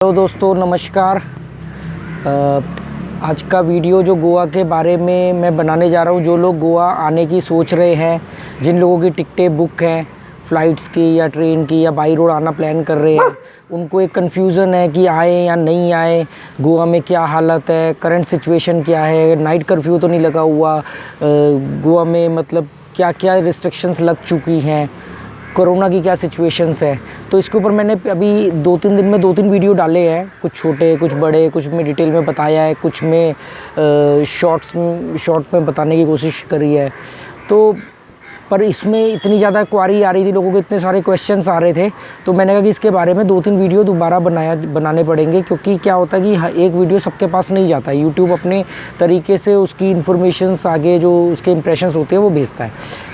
Hello दोस्तों, नमस्कार। आज का वीडियो जो गोवा के बारे में मैं बनाने जा रहा हूँ, जो लोग गोवा आने की सोच रहे हैं, जिन लोगों की टिकटें बुक हैं फ़्लाइट्स की या ट्रेन की या बाई रोड आना प्लान कर रहे हैं, उनको एक कन्फ्यूज़न है कि आए या नहीं आए, गोवा में क्या हालत है, करंट सिचुएशन क्या है, नाइट कर्फ्यू तो नहीं लगा हुआ, गोवा में मतलब क्या क्या रिस्ट्रिक्शंस लग चुकी हैं, कोरोना की क्या सिचुएशंस है। तो इसके ऊपर मैंने अभी 2-3 दिन में 2-3 वीडियो डाले हैं, कुछ छोटे कुछ बड़े, कुछ में डिटेल में बताया है, कुछ में शॉर्ट में बताने की कोशिश करी है। तो पर इसमें इतनी ज़्यादा क्वारी आ रही थी, लोगों के इतने सारे क्वेश्चंस आ रहे थे, तो मैंने कहा कि इसके बारे में 2-3 वीडियो दोबारा बनाने पड़ेंगे, क्योंकि क्या होता है कि एक वीडियो सबके पास नहीं जाता है। यूट्यूब अपने तरीके से उसकी इन्फॉर्मेशंस आगे जो उसके इंप्रेशंस होते हैं वो भेजता है।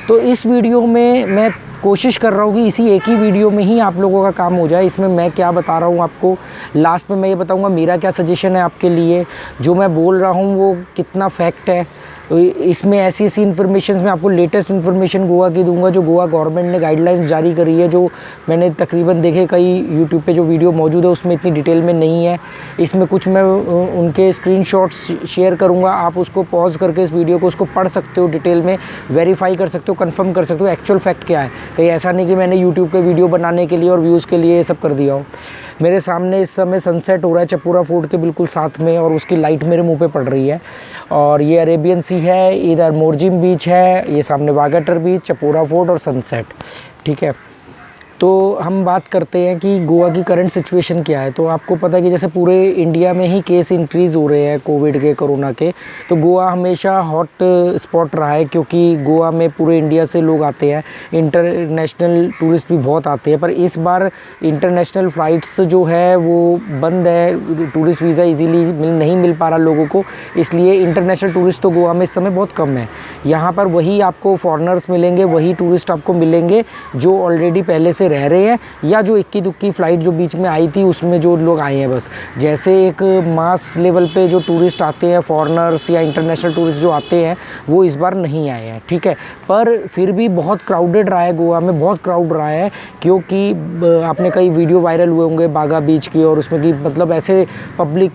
तो इस वीडियो में मैं कोशिश कर रहा हूँ कि इसी एक ही वीडियो में ही आप लोगों का काम हो जाए। इसमें मैं क्या बता रहा हूँ आपको, लास्ट में मैं ये बताऊँगा मेरा क्या सजेशन है आपके लिए, जो मैं बोल रहा हूँ वो कितना फैक्ट है। इसमें ऐसी इन्फॉर्मेशन मैं आपको लेटेस्ट इन्फॉर्मेशन गोवा की दूंगा, जो गोवा गवर्नमेंट ने गाइडलाइंस जारी करी है, जो मैंने तकरीबन देखे कई यूट्यूब पे जो वीडियो मौजूद है उसमें इतनी डिटेल में नहीं है। इसमें कुछ मैं उनके स्क्रीनशॉट्स शेयर करूंगा, आप उसको पॉज करके इस वीडियो को उसको पढ़ सकते हो, डिटेल में वेरीफाई कर सकते हो, कंफर्म कर सकते हो एक्चुअल फैक्ट क्या है। कहीं ऐसा नहीं कि मैंने यूट्यूब पे वीडियो बनाने के लिए और व्यूज़ के लिए ये सब कर दिया हो। मेरे सामने इस समय सनसेट हो रहा है चपूरा फोर्ट के बिल्कुल साथ में, और उसकी लाइट मेरे मुंह पे पड़ रही है। और ये अरेबियन सी है, इधर मोरजिम बीच है, ये सामने वागाटर बीच, चपूरा फोर्ट और सनसेट। ठीक है, तो हम बात करते हैं कि गोवा की करंट सिचुएशन क्या है। तो आपको पता है कि जैसे पूरे इंडिया में ही केस इंक्रीज़ हो रहे हैं कोविड के, कोरोना के, तो गोवा हमेशा हॉट स्पॉट रहा है, क्योंकि गोवा में पूरे इंडिया से लोग आते हैं, इंटरनेशनल टूरिस्ट भी बहुत आते हैं। पर इस बार इंटरनेशनल फ़्लाइट्स जो है वो बंद है, टूरिस्ट वीज़ा ईज़िली नहीं मिल पा रहा लोगों को, इसलिए इंटरनेशनल टूरिस्ट तो गोवा में इस समय बहुत कम है। यहाँ पर वही आपको फॉरेनर्स मिलेंगे, वही टूरिस्ट आपको मिलेंगे जो ऑलरेडी पहले से रह रहे हैं, या जो इक्की दुक्की फ़्लाइट जो बीच में आई थी उसमें जो लोग आए हैं। बस जैसे एक मास लेवल पे जो टूरिस्ट आते हैं, फॉरेनर्स या इंटरनेशनल टूरिस्ट जो आते हैं, वो इस बार नहीं आए हैं। ठीक है, पर फिर भी बहुत क्राउडेड रहा है, गोवा में बहुत क्राउड रहा है, क्योंकि आपने कई वीडियो वायरल हुए होंगे बागा बीच की, और उसमें कि मतलब ऐसे पब्लिक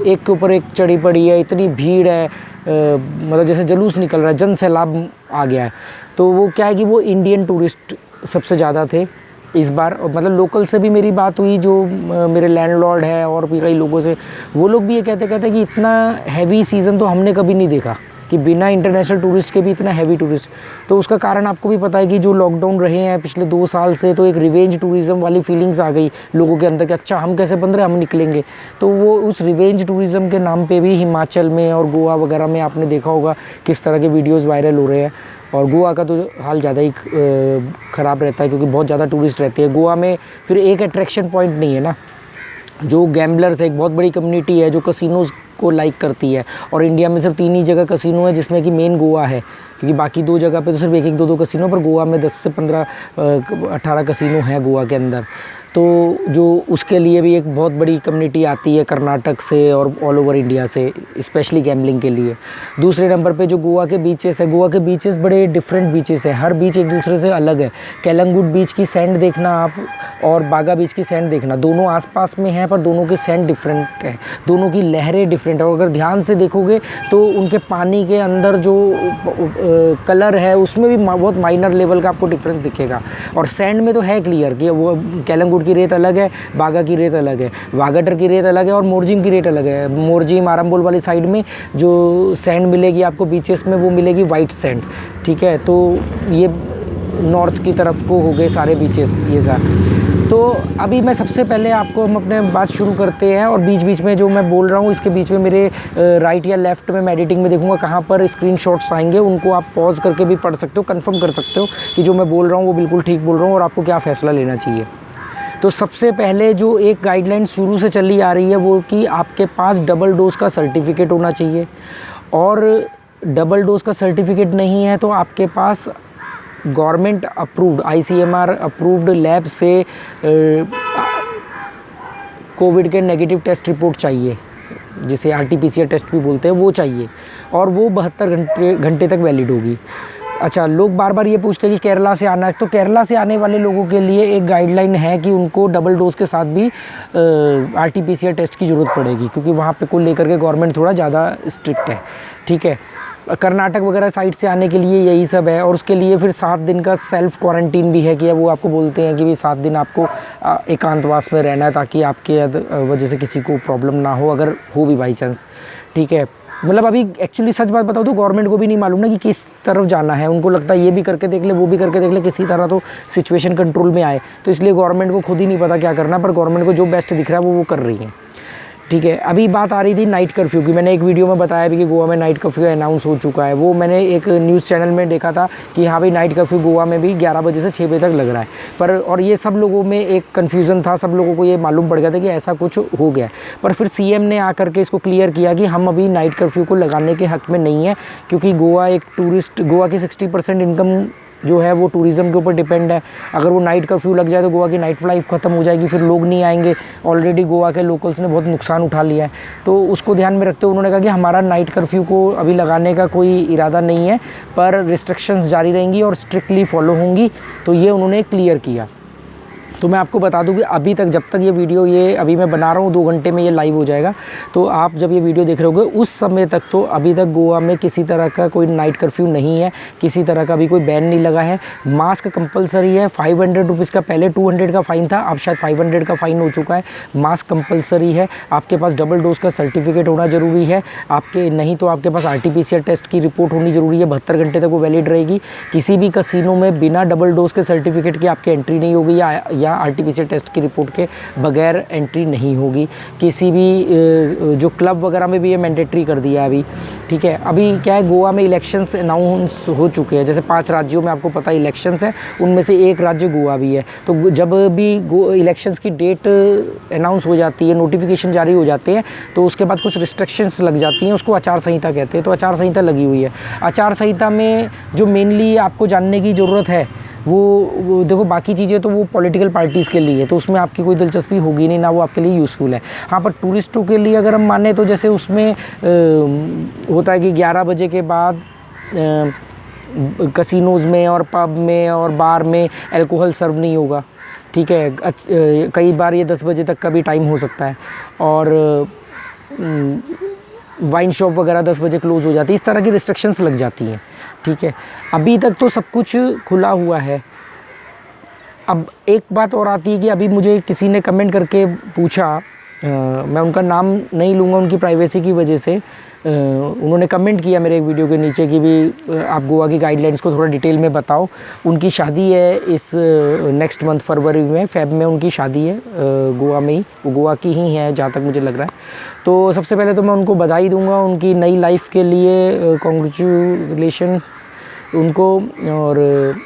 एक के ऊपर एक चढ़ी पड़ी है, इतनी भीड़ है, मतलब जैसे जुलूस निकल रहा है, जन सैलाब आ गया है। तो वो क्या है कि वो इंडियन टूरिस्ट सबसे ज़्यादा थे इस बार। मतलब लोकल से भी मेरी बात हुई, जो मेरे लैंडलॉर्ड है और भी कई लोगों से, वो लोग भी ये कहते कि इतना हैवी सीज़न तो हमने कभी नहीं देखा, कि बिना इंटरनेशनल टूरिस्ट के भी इतना हैवी टूरिस्ट। तो उसका कारण आपको भी पता है कि जो लॉकडाउन रहे हैं पिछले 2 साल से, तो एक रिवेंज टूरिज़्म वाली फीलिंग्स आ गई लोगों के अंदर कि अच्छा हम कैसे बंद रहे, हम निकलेंगे। तो वो उस रिवेंज टूरिज़्म के नाम पे भी हिमाचल में और गोवा वगैरह में आपने देखा होगा किस तरह के वीडियोज़ वायरल हो रहे हैं। और गोवा का तो हाल ज़्यादा ही ख़राब रहता है, क्योंकि बहुत ज़्यादा टूरिस्ट रहते हैं गोवा में। फिर एक अट्रैक्शन पॉइंट नहीं है ना, जो गैम्बलर्स है, एक बहुत बड़ी कम्युनिटी है जो कसिनोज़ को लाइक करती है, और इंडिया में सिर्फ 3 ही जगह कसिनो है, जिसमें कि मेन गोवा है, क्योंकि बाकी 2 जगह पे तो सिर्फ 1-1, 2-2 कसिनो, पर गोवा में 10 से 15, 18 कसिनो हैं गोवा के अंदर। तो जो उसके लिए भी एक बहुत बड़ी कम्युनिटी आती है कर्नाटक से और ऑल ओवर इंडिया से, स्पेशली गैम्बलिंग के लिए। दूसरे नंबर पे जो गोवा के बीचेस है, गोवा के बीचेस बड़े डिफरेंट बीचेस हैं, हर बीच एक दूसरे से अलग है। कैलंगुड बीच की सैंड देखना आप, और बागा बीच की सैंड देखना, दोनों आसपास में हैं, पर दोनों के सैंड डिफरेंट है, दोनों की लहरें डिफरेंट है। और अगर ध्यान से देखोगे तो उनके पानी के अंदर जो कलर है उसमें भी बहुत माइनर लेवल का आपको डिफरेंस दिखेगा। और सैंड में तो है क्लियर कि वो कैलंगुड की रेत अलग है, बागा की रेत अलग है, वागाटर की रेत अलग है, और मोरजिम की रेत अलग है। मोरजिम आरंबोल वाली साइड में जो सैंड मिलेगी आपको बीचेस में, वो मिलेगी वाइट सैंड। ठीक है, तो ये नॉर्थ की तरफ को हो गए सारे बीचेस ये सारे। तो अभी मैं सबसे पहले आपको हम अपने बात शुरू करते हैं, और बीच बीच में जो मैं बोल रहा हूँ इसके बीच में मेरे राइट या लेफ़्ट में मैं एडिटिंग में देखूंगा कहाँ पर स्क्रीनशॉट्स आएंगे, उनको आप पॉज करके भी पढ़ सकते हो, कंफर्म कर सकते हो कि जो मैं बोल रहा हूँ वो बिल्कुल ठीक बोल रहा हूँ और आपको क्या फ़ैसला लेना चाहिए। तो सबसे पहले जो एक गाइडलाइन शुरू से चली आ रही है वो कि आपके पास डबल डोज का सर्टिफिकेट होना चाहिए, और डबल डोज का सर्टिफिकेट नहीं है तो आपके पास government approved ICMR approved lab से कोविड के नेगेटिव टेस्ट रिपोर्ट चाहिए, जिसे RT-PCR टेस्ट भी बोलते हैं, वो चाहिए, और वो 72 घंटे तक वैलिड होगी। अच्छा, लोग बार बार ये पूछते हैं कि केरला से आना है, तो केरला से आने वाले लोगों के लिए एक गाइडलाइन है कि उनको डबल डोज के साथ भी RT-PCR टेस्ट की ज़रूरत पड़ेगी, क्योंकि वहाँ पे को लेकर के गवर्नमेंट थोड़ा ज़्यादा स्ट्रिक्ट है। ठीक है, कर्नाटक वगैरह साइड से आने के लिए यही सब है, और उसके लिए फिर 7 दिन का सेल्फ क्वारंटीन भी है कि वो आपको बोलते हैं कि भी 7 दिन आपको एकांतवास में रहना है, ताकि आपके वजह से किसी को प्रॉब्लम ना हो, अगर हो भी बाई चांस। ठीक है, मतलब अभी एक्चुअली सच बात बताओ तो गवर्नमेंट को भी नहीं मालूम ना कि किस तरफ जाना है। उनको लगता है ये भी करके देख ले, वो भी करके देख ले, किसी तरह तो सिचुएशन कंट्रोल में आए। तो इसलिए गवर्नमेंट को खुद ही नहीं पता क्या करना, पर गवर्नमेंट को जो बेस्ट दिख रहा है वो कर रही है। ठीक है, अभी बात आ रही थी नाइट कर्फ्यू की। मैंने एक वीडियो में बताया भी कि गोवा में नाइट कर्फ्यू अनाउंस हो चुका है। वो मैंने एक न्यूज़ चैनल में देखा था कि हाँ भाई नाइट कर्फ्यू गोवा में भी 11 बजे से 6 बजे तक लग रहा है। पर और ये सब लोगों में एक कन्फ्यूज़न था, सब लोगों को ये मालूम पड़ गया था कि ऐसा कुछ हो गया है। पर फिर CM ने आकर के इसको क्लियर किया कि हम अभी नाइट कर्फ्यू को लगाने के हक़ में नहीं है, क्योंकि गोवा की 60% इनकम जो है वो टूरिज़्म के ऊपर डिपेंड है। अगर वो नाइट कर्फ्यू लग जाए तो गोवा की नाइट लाइफ ख़त्म हो जाएगी, फिर लोग नहीं आएंगे। ऑलरेडी गोवा के लोकल्स ने बहुत नुकसान उठा लिया है। तो उसको ध्यान में रखते हुए उन्होंने कहा कि हमारा नाइट कर्फ्यू को अभी लगाने का कोई इरादा नहीं है, पर रिस्ट्रिक्शंस जारी रहेंगी और स्ट्रिक्टली फॉलो होंगी। तो ये उन्होंने क्लियर किया। तो मैं आपको बता दूं कि अभी तक, जब तक ये वीडियो ये अभी मैं बना रहा हूँ 2 घंटे में ये लाइव हो जाएगा, तो आप जब ये वीडियो देख रहे होगे उस समय तक तो अभी तक गोवा में किसी तरह का कोई नाइट कर्फ्यू नहीं है, किसी तरह का भी कोई बैन नहीं लगा है। मास्क कंपलसरी है, 500 रुपीज़ का पहले 200 का फ़ाइन था, अब शायद 500 का फ़ाइन हो चुका है। मास्क कंपलसरी है, आपके पास डबल डोज का सर्टिफिकेट होना ज़रूरी है, आपके नहीं तो आपके पास RT-PCR टेस्ट की रिपोर्ट होनी ज़रूरी है, 72 घंटे तक वो वैलिड रहेगी। किसी भी कसिनो में बिना डबल डोज के सर्टिफिकेट के आपकी एंट्री नहीं होगी, या RT-PCR टेस्ट की रिपोर्ट के बगैर एंट्री नहीं होगी। किसी भी जो क्लब वगैरह में भी ये मैंडेटरी कर दिया है अभी। ठीक है, अभी क्या है, गोवा में इलेक्शंस अनाउंस हो चुके हैं। जैसे 5 राज्यों में आपको पता है इलेक्शंस है, उनमें से एक राज्य गोवा भी है। तो जब भी इलेक्शंस की डेट अनाउंस हो जाती है, नोटिफिकेशन जारी हो जाते हैं, तो उसके बाद कुछ रिस्ट्रिक्शंस लग जाती हैं, उसको आचार संहिता कहते हैं। तो आचार संहिता लगी हुई है। आचार संहिता में जो मेनली आपको जानने की ज़रूरत है वो देखो, बाकी चीज़ें तो वो पॉलिटिकल पार्टीज़ के लिए है, तो उसमें आपकी कोई दिलचस्पी होगी नहीं, ना वो आपके लिए यूज़फुल है। हाँ, पर टूरिस्टों के लिए अगर हम माने तो जैसे उसमें होता है कि 11 बजे के बाद कसिनोज़ में और पब में और बार में अल्कोहल सर्व नहीं होगा। ठीक है, कई बार ये 10 बजे तक का भी टाइम हो सकता है, और वाइन शॉप वगैरह 10 बजे क्लोज़ हो जाती है। इस तरह की रिस्ट्रिक्शंस लग जाती हैं। ठीक है, अभी तक तो सब कुछ खुला हुआ है। अब एक बात और आती है कि अभी मुझे किसी ने कमेंट करके पूछा, मैं उनका नाम नहीं लूँगा उनकी प्राइवेसी की वजह से, उन्होंने कमेंट किया मेरे एक वीडियो के नीचे कि भी आप गोवा की गाइडलाइंस को थोड़ा डिटेल में बताओ। उनकी शादी है इस नेक्स्ट मंथ फरवरी में, फेब में उनकी शादी है गोवा में ही, वो गोवा की ही है जहाँ तक मुझे लग रहा है। तो सबसे पहले तो मैं उनको बधाई दूंगा उनकी नई लाइफ के लिए, कॉन्ग्रेचुलेशन उनको। और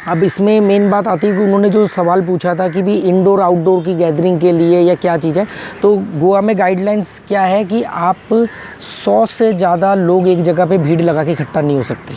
अब इसमें मेन बात आती है कि उन्होंने जो सवाल पूछा था कि भी इंडोर आउटडोर की गैदरिंग के लिए या क्या चीज़ है, तो गोवा में गाइडलाइंस क्या है कि आप 100 से ज़्यादा लोग एक जगह पे भीड़ लगा के इकट्ठा नहीं हो सकते।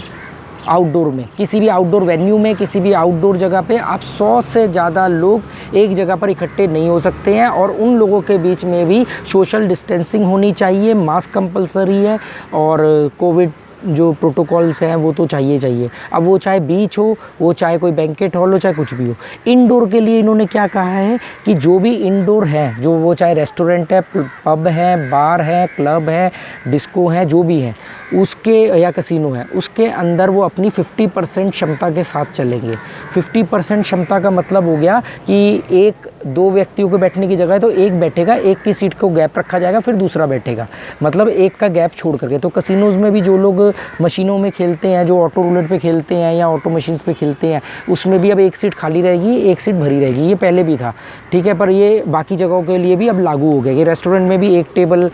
आउटडोर में, किसी भी आउटडोर वेन्यू में, किसी भी आउटडोर जगह पे आप 100 से ज़्यादा लोग एक जगह पर इकट्ठे नहीं हो सकते हैं, और उन लोगों के बीच में भी सोशल डिस्टेंसिंग होनी चाहिए, मास्क कंपलसरी है, और कोविड जो प्रोटोकॉल्स हैं वो तो चाहिए। अब वो चाहे बीच हो, वो चाहे कोई बैंकेट हॉल हो, चाहे कुछ भी हो। इंडोर के लिए इन्होंने क्या कहा है कि जो भी इंडोर है, जो वो चाहे रेस्टोरेंट है, पब है, बार है, क्लब है, डिस्को है, जो भी है उसके, या कसिनो है, उसके अंदर वो अपनी 50% क्षमता के साथ चलेंगे। 50% क्षमता का मतलब हो गया कि 1-2 व्यक्तियों को बैठने की जगह है तो एक बैठेगा, एक की सीट को गैप रखा जाएगा, फिर दूसरा बैठेगा, मतलब एक का गैप छोड़ करके। तो कसिनोज़ में भी जो लोग मशीनों में खेलते हैं, जो ऑटो रूलेट पे खेलते हैं या ऑटो मशीन्स पे खेलते हैं, उसमें भी अब एक सीट खाली रहेगी, एक सीट भरी रहेगी। ये पहले भी था, ठीक है, पर ये बाकी जगहों के लिए भी अब लागू हो गया कि रेस्टोरेंट में भी एक टेबल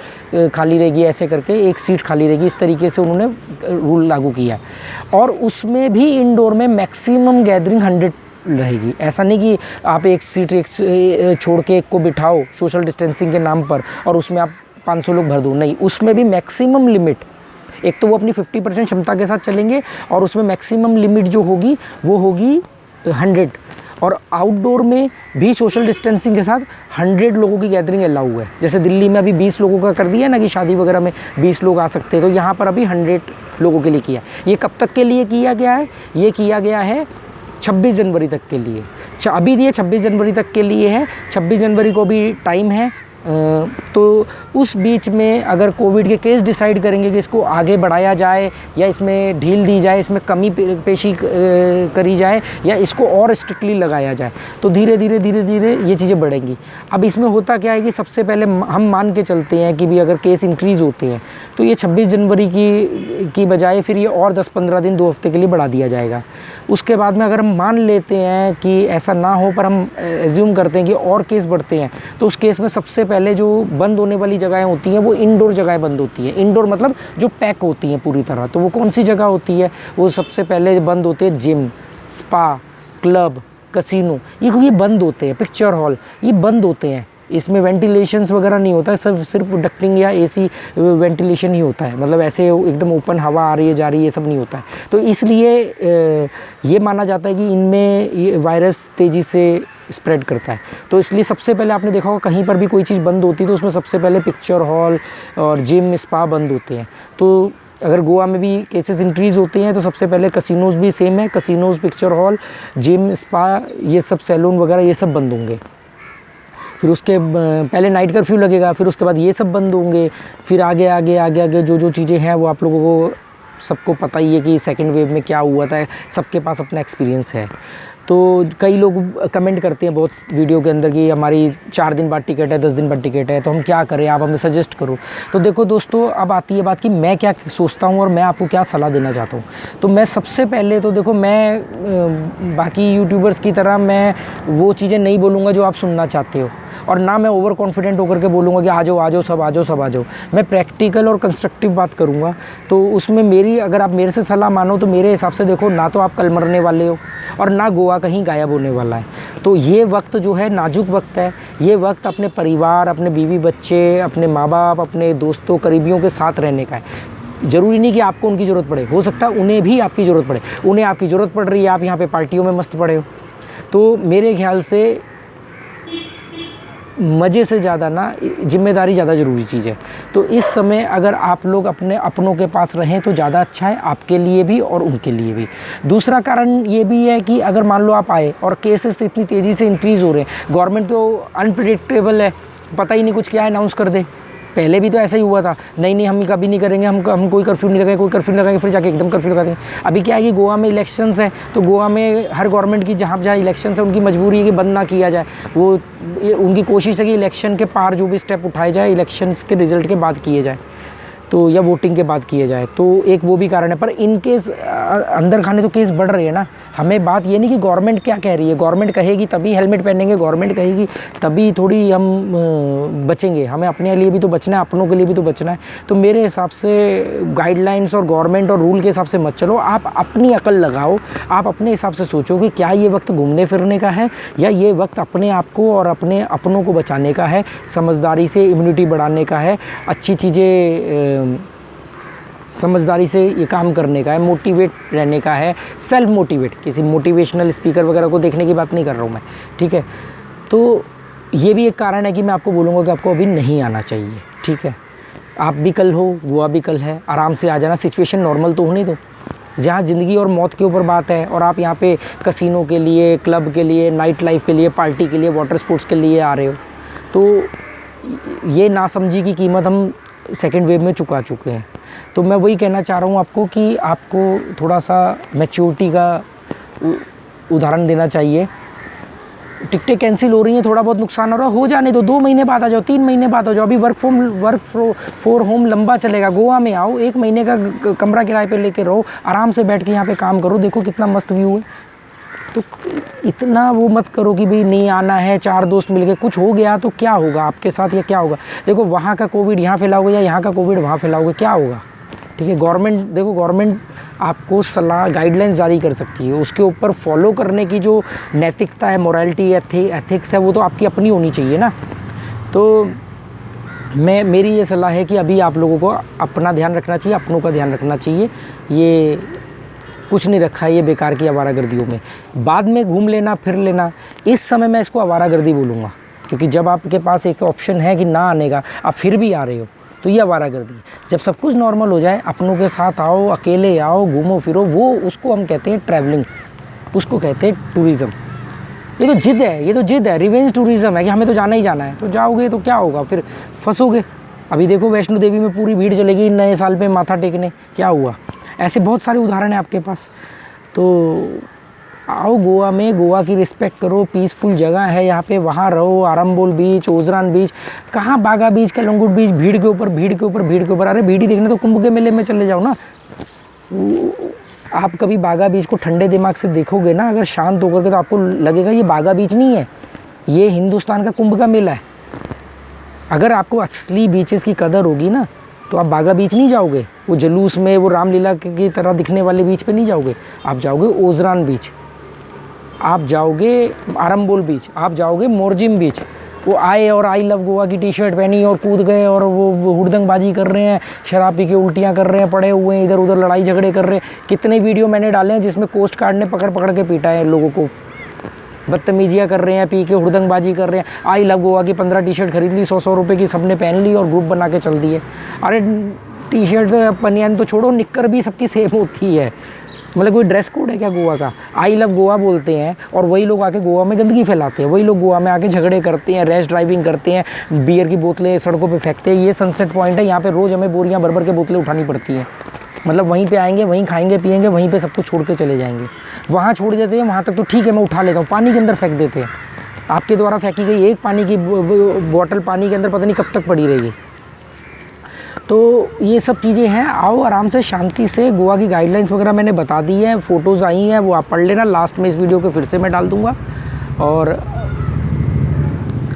खाली रहेगी, ऐसे करके एक सीट खाली रहेगी। इस तरीके से उन्होंने रूल लागू किया है। और उसमें भी इंडोर में मैक्सिमम गैदरिंग 100 रहेगी। ऐसा नहीं कि आप एक सीट छोड़ के एक को बिठाओ सोशल डिस्टेंसिंग के नाम पर और उसमें आप 500 लोग भर दो, नहीं, उसमें भी मैक्सिमम लिमिट, एक तो वो अपनी 50% क्षमता के साथ चलेंगे और उसमें मैक्सिमम लिमिट जो होगी वो होगी 100। और आउटडोर में भी सोशल डिस्टेंसिंग के साथ 100 लोगों की गैदरिंग अलाउ है। जैसे दिल्ली में अभी 20 लोगों का कर दिया ना कि शादी वगैरह में 20 लोग आ सकते हैं, तो यहाँ पर अभी 100 लोगों के लिए किया। ये कब तक के लिए किया गया है? ये किया गया है 26 जनवरी तक के लिए। अभी ये 26 जनवरी तक के लिए है, 26 जनवरी को भी टाइम है। तो उस बीच में अगर कोविड के केस डिसाइड करेंगे कि इसको आगे बढ़ाया जाए या इसमें ढील दी जाए, इसमें कमी पेशी करी जाए या इसको और स्ट्रिक्टली लगाया जाए, तो धीरे धीरे ये चीज़ें बढ़ेंगी। अब इसमें होता क्या है कि सबसे पहले हम मान के चलते हैं कि भी अगर केस इंक्रीज़ होते हैं तो ये 26 जनवरी की बजाय फिर ये और 10-15 दिन 2 हफ्ते के लिए बढ़ा दिया जाएगा। उसके बाद में अगर हम मान लेते हैं कि ऐसा ना हो, पर हम एज्यूम करते हैं कि और केस बढ़ते हैं, तो उस केस में सबसे पहले जो बंद होने वाली जगहें होती हैं वो इंडोर जगहें बंद होती हैं। इंडोर मतलब जो पैक होती हैं पूरी तरह। तो वो कौन सी जगह होती है? वो सबसे पहले बंद होते हैं जिम, स्पा, क्लब, कसिनो, ये बंद होते हैं। पिक्चर हॉल ये बंद होते हैं। इसमें वेंटिलेशंस वगैरह नहीं होता है, सिर्फ डक्टिंग या एसी वेंटिलेशन ही होता है। मतलब ऐसे एकदम ओपन हवा आ रही है जा रही है, ये सब नहीं होता है। तो इसलिए ये माना जाता है कि इनमें ये वायरस तेज़ी से स्प्रेड करता है। तो इसलिए सबसे पहले आपने देखा होगा कहीं पर भी कोई चीज़ बंद होती है तो उसमें सबसे पहले पिक्चर हॉल और जिम, स्पा बंद होते हैं। तो अगर गोवा में भी केसेस इंक्रीज़ होते हैं तो सबसे पहले कसिनोज़ भी सेम है, casinos, picture hall, gym, spa, ये सब सैलून वगैरह ये सब बंद होंगे। फिर उसके पहले नाइट कर्फ्यू लगेगा, फिर उसके बाद ये सब बंद होंगे। फिर आगे जो चीज़ें हैं वो आप लोगों को सबको पता ही है कि सेकेंड वेव में क्या हुआ था, सबके पास अपना एक्सपीरियंस है। तो कई लोग कमेंट करते हैं बहुत वीडियो के अंदर कि हमारी 4 दिन बाद टिकट है, 10 दिन बाद टिकट है, तो हम क्या करें, आप हमें सजेस्ट करो। तो देखो दोस्तों, अब आती है बात कि मैं क्या सोचता हूँ और मैं आपको क्या सलाह देना चाहता हूँ। तो मैं सबसे पहले तो देखो, मैं बाकी यूट्यूबर्स की तरह मैं वो चीज़ें नहीं बोलूँगा जो आप सुनना चाहते हो, और ना मैं ओवर कॉन्फिडेंट होकर के बोलूँगा कि आ जाओ सब आ जाओ। मैं प्रैक्टिकल और कंस्ट्रक्टिव बात करूँगा। तो उसमें मेरी, अगर आप मेरे से सलाह मानो तो मेरे हिसाब से देखो, ना तो आप कल मरने वाले हो और ना गोवा कहीं गायब होने वाला है। तो ये वक्त जो है नाजुक वक्त है। ये वक्त अपने परिवार, अपने बीवी बच्चे, अपने माँ बाप, अपने दोस्तों करीबियों के साथ रहने का है। ज़रूरी नहीं कि आपको उनकी ज़रूरत पड़े, हो सकता है उन्हें भी आपकी ज़रूरत पड़े। उन्हें आपकी ज़रूरत पड़ रही है, आप यहाँ पे पार्टियों में मस्त पड़े हो। तो मेरे ख्याल से मज़े से ज़्यादा ना जिम्मेदारी ज़्यादा ज़रूरी चीज़ है। तो इस समय अगर आप लोग अपने अपनों के पास रहें तो ज़्यादा अच्छा है, आपके लिए भी और उनके लिए भी। दूसरा कारण ये भी है कि अगर मान लो आप आए और केसेस इतनी तेज़ी से इंक्रीज़ हो रहे हैं, गवर्नमेंट तो अनप्रेडिक्टेबल है, पता ही नहीं कुछ क्या अनाउंस कर दे। पहले भी तो ऐसा ही हुआ था, नहीं हम कभी नहीं करेंगे, हम कोई कर्फ्यू नहीं लगाएंगे, फिर जाके एकदम कर्फ्यू लगा देंगे। अभी क्या है कि गोवा में इलेक्शंस है, तो गोवा में हर गवर्नमेंट की जहाँ इलेक्शंस है उनकी मजबूरी है कि बंद ना किया जाए। वो उनकी कोशिश है कि इलेक्शन के पार जो भी स्टेप उठाए जाए इलेक्शंस के रिजल्ट के बाद किए जाए, तो या वोटिंग के बाद किए जाए। तो एक वो भी कारण है। पर इन केस अंदर खाने तो केस बढ़ रहे हैं ना। हमें बात ये नहीं कि गवर्नमेंट क्या कह रही है, गवर्नमेंट कहेगी तभी हेलमेट पहनेंगे, गवर्नमेंट कहेगी तभी थोड़ी हम बचेंगे। हमें अपने लिए भी तो बचना है, अपनों के लिए भी तो बचना है। तो मेरे हिसाब से गाइडलाइंस और गवर्नमेंट और रूल के हिसाब से मत चलो। आप अपनी अकल लगाओ, आप अपने हिसाब से सोचो कि क्या ये वक्त घूमने फिरने का है या ये वक्त अपने आप को और अपने अपनों को बचाने का है, समझदारी से इम्यूनिटी बढ़ाने का है, अच्छी चीज़ें समझदारी से ये काम करने का है, मोटिवेट रहने का है, सेल्फ मोटिवेट। किसी मोटिवेशनल स्पीकर वगैरह को देखने की बात नहीं कर रहा हूँ मैं, ठीक है। तो ये भी एक कारण है कि मैं आपको बोलूँगा कि आपको अभी नहीं आना चाहिए, ठीक है। आप भी कल हो, गोवा भी कल है, आराम से आ जाना। सिचुएशन नॉर्मल तो होने दो। जहाँ ज़िंदगी और मौत के ऊपर बात है और आप यहाँ पे कसिनो के लिए, क्लब के लिए, नाइट लाइफ के लिए, पार्टी के लिए, वाटर स्पोर्ट्स के लिए आ रहे हो, तो ये नासमझी की कीमत हम सेकेंड वेव में चुका चुके हैं। तो मैं वही कहना चाह रहा हूँ आपको कि आपको थोड़ा सा मैच्योरिटी का उदाहरण देना चाहिए। टिकटें कैंसिल हो रही हैं, थोड़ा बहुत नुकसान हो जाने दो, 2 महीने बाद आ जाओ, 3 महीने बाद आ जाओ। अभी वर्क फॉर होम लंबा चलेगा। गोवा में आओ, 1 महीने का कमरा किराए पे लेके रहो, आराम से बैठ के यहाँ पे काम करो, देखो कितना मस्त व्यू है। तो इतना वो मत करो कि भाई नहीं आना है, 4 दोस्त मिल के कुछ हो गया तो क्या होगा आपके साथ या क्या होगा। देखो वहाँ का कोविड यहाँ फैलाओगे या यहाँ का कोविड वहाँ फैलाओगे, क्या होगा, ठीक है। गवर्नमेंट आपको सलाह गाइडलाइंस जारी कर सकती है, उसके ऊपर फॉलो करने की जो नैतिकता है, मोरालिटी, एथिक्स है, वो तो आपकी अपनी होनी चाहिए ना। तो मेरी ये सलाह है कि अभी आप लोगों को अपना ध्यान रखना चाहिए, अपनों का ध्यान रखना चाहिए। ये कुछ नहीं रखा है ये बेकार की आवारागर्दियों में। बाद में घूम लेना फिर लेना, इस समय मैं इसको आवारागर्दी बोलूँगा, क्योंकि जब आपके पास एक ऑप्शन है कि ना आने का, आप फिर भी आ रहे हो, तो ये आवारागर्दी है। जब सब कुछ नॉर्मल हो जाए, अपनों के साथ आओ, अकेले आओ, घूमो फिरो, वो उसको हम कहते हैं ट्रैवलिंग, उसको कहते हैं टूरिज़्म। ये तो जिद है, ये तो जिद है, रिवेंज टूरिज़्म है कि हमें तो जाना ही जाना है। तो जाओगे तो क्या होगा, फिर फंसोगे। अभी देखो वैष्णो देवी में पूरी भीड़ चलेगी नए साल पे माथा टेकने, क्या हुआ। ऐसे बहुत सारे उदाहरण हैं आपके पास। तो आओ गोवा में, गोवा की रिस्पेक्ट करो, पीसफुल जगह है यहाँ पे, वहाँ रहो। आरंबोल बीच, ओजरान बीच, कहाँ बागा बीच, कलंगुट बीच, भीड़ के ऊपर भीड़ के ऊपर भीड़ के ऊपर। अरे भीड़ ही देखने तो कुंभ के मेले में चले जाओ ना। आप कभी बागा बीच को ठंडे दिमाग से देखोगे ना, अगर शांत होकर के, तो आपको लगेगा ये बागा बीच नहीं है, ये हिंदुस्तान का कुंभ का मेला है। अगर आपको असली बीचेस की कदर होगी ना, तो आप बागा बीच नहीं जाओगे, वो जुलूस में वो रामलीला की तरह दिखने वाले बीच पे नहीं जाओगे। आप जाओगे ओजरान बीच, आप जाओगे आरंबोल बीच, आप जाओगे मोरजिम बीच। वो आए और आई लव गोवा की टी शर्ट पहनी और कूद गए और वो हुड़दंगबाजी कर रहे हैं, शराब पी के उल्टियाँ कर रहे हैं, पड़े हुए हैं इधर उधर, लड़ाई झगड़े कर रहे हैं। कितने वीडियो मैंने डाले हैं जिसमें कोस्ट गार्ड ने पकड़ पकड़ के पीटा है लोगों को, बदतमीजियाँ कर रहे हैं, पी के हुड़दंगबाजी कर रहे हैं। आई लव गोवा की 15 टी शर्ट खरीद ली, 100 रुपये की, सबने पहन ली और ग्रुप बना के चल दिए। अरे टी शर्ट बनियान तो छोड़ो, निक्कर भी सबकी सेम होती है। मतलब कोई ड्रेस कोड है क्या गोवा का? आई लव गोवा बोलते हैं और वही लोग आके गोवा में गंदगी फैलाते हैं, वही लोग गोवा में आके झगड़े करते हैं, रैश ड्राइविंग करते हैं, बियर की बोतलें सड़कों पे फेंकते हैं। ये सनसेट पॉइंट है, यहाँ पे रोज़ हमें बोरियाँ भर भर के बोतलें उठानी पड़ती हैं। मतलब वहीं पे आएंगे, वहीं खाएंगे पिएंगे, वहीं पे सब कुछ छोड़ के चले जाएंगे। वहाँ छोड़ देते हैं, वहाँ तक तो ठीक है मैं उठा लेता हूँ, पानी के अंदर फेंक देते हैं। आपके द्वारा फेंकी गई एक पानी की बॉटल पानी के अंदर पता नहीं कब तक पड़ी रहेगी। तो ये सब चीज़ें हैं। आओ आराम से शांति से। गोवा की गाइडलाइंस वगैरह मैंने बता दी है, फ़ोटोज़ आई हैं, वो आप पढ़ लेना। लास्ट में इस वीडियो को फिर से मैं डाल दूँगा। और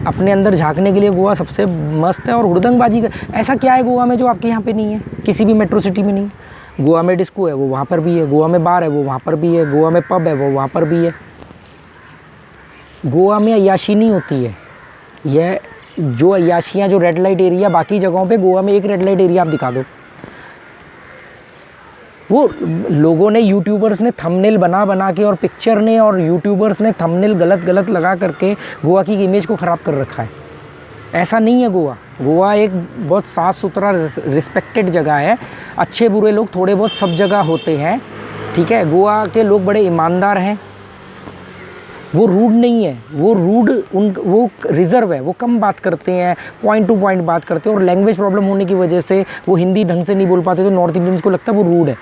अपने अंदर झांकने के लिए गोवा सबसे मस्त है। और हुड़दंगबाजी का ऐसा क्या है गोवा में जो आपके यहाँ पे नहीं है, किसी भी मेट्रो सिटी में नहीं है। गोवा में डिस्को है, वो वहाँ पर भी है। गोवा में बार है, वो वहाँ पर भी है। गोवा में पब है, वो वहाँ पर भी है। गोवा में अय्याशी नहीं होती है। यह जो अय्याशियाँ, जो रेड लाइट एरिया बाकी जगहों पे, गोवा में एक रेड लाइट एरिया आप दिखा दो। वो लोगों ने, यूट्यूबर्स ने थंबनेल बना के और पिक्चर ने और यूट्यूबर्स ने थंबनेल गलत लगा करके गोवा की इमेज को ख़राब कर रखा है। ऐसा नहीं है गोवा। गोवा एक बहुत साफ़ सुथरा रिस्पेक्टेड जगह है। अच्छे बुरे लोग थोड़े बहुत सब जगह होते हैं, ठीक है। गोवा के लोग बड़े ईमानदार हैं, वो रूड नहीं है। वो रिज़र्व है, वो कम बात करते हैं, पॉइंट टू पॉइंट बात करते हैं। और लैंग्वेज प्रॉब्लम होने की वजह से वो हिंदी ढंग से नहीं बोल पाते, तो नॉर्थ इंडियंस को लगता है वो रूड है।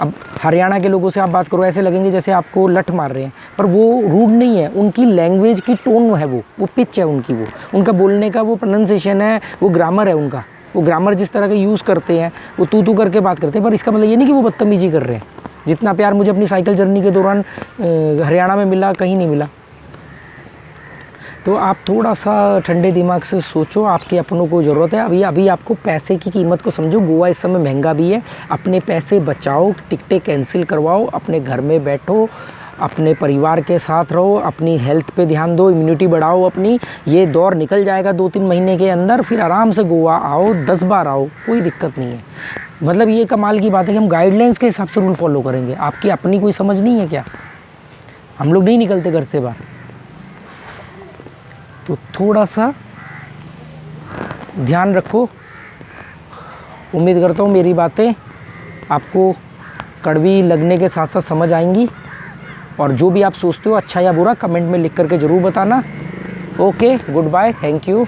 अब हरियाणा के लोगों से आप बात करो, ऐसे लगेंगे जैसे आपको लठ मार रहे हैं, पर वो रूड नहीं है। उनकी लैंग्वेज की टोन है, वो पिच है उनकी, वो उनका बोलने का वो प्रोनंसिएशन है, वो ग्रामर है उनका। वो ग्रामर जिस तरह का यूज़ करते हैं, वो तू करके बात करते हैं, पर इसका मतलब ये नहीं कि वो बदतमीजी कर रहे हैं। जितना प्यार मुझे अपनी साइकिल जर्नी के दौरान हरियाणा में मिला, कहीं नहीं मिला। तो आप थोड़ा सा ठंडे दिमाग से सोचो, आपके अपनों को ज़रूरत है। अभी आपको पैसे की कीमत को समझो। गोवा इस समय महंगा भी है। अपने पैसे बचाओ, टिकटें कैंसिल करवाओ, अपने घर में बैठो, अपने परिवार के साथ रहो, अपनी हेल्थ पे ध्यान दो, इम्यूनिटी बढ़ाओ अपनी। ये दौर निकल जाएगा 2-3 महीने के अंदर, फिर आराम से गोवा आओ, 10 बार आओ, कोई दिक्कत नहीं है। मतलब ये कमाल की बात है कि हम गाइडलाइंस के हिसाब से रूल फॉलो करेंगे। आपकी अपनी कोई समझ नहीं है क्या? हम लोग नहीं निकलते घर से बाहर। तो थोड़ा सा ध्यान रखो। उम्मीद करता हूँ मेरी बातें आपको कड़वी लगने के साथ साथ समझ आएंगी। और जो भी आप सोचते हो अच्छा या बुरा, कमेंट में लिख करके ज़रूर बताना। Okay, good bye, thank you.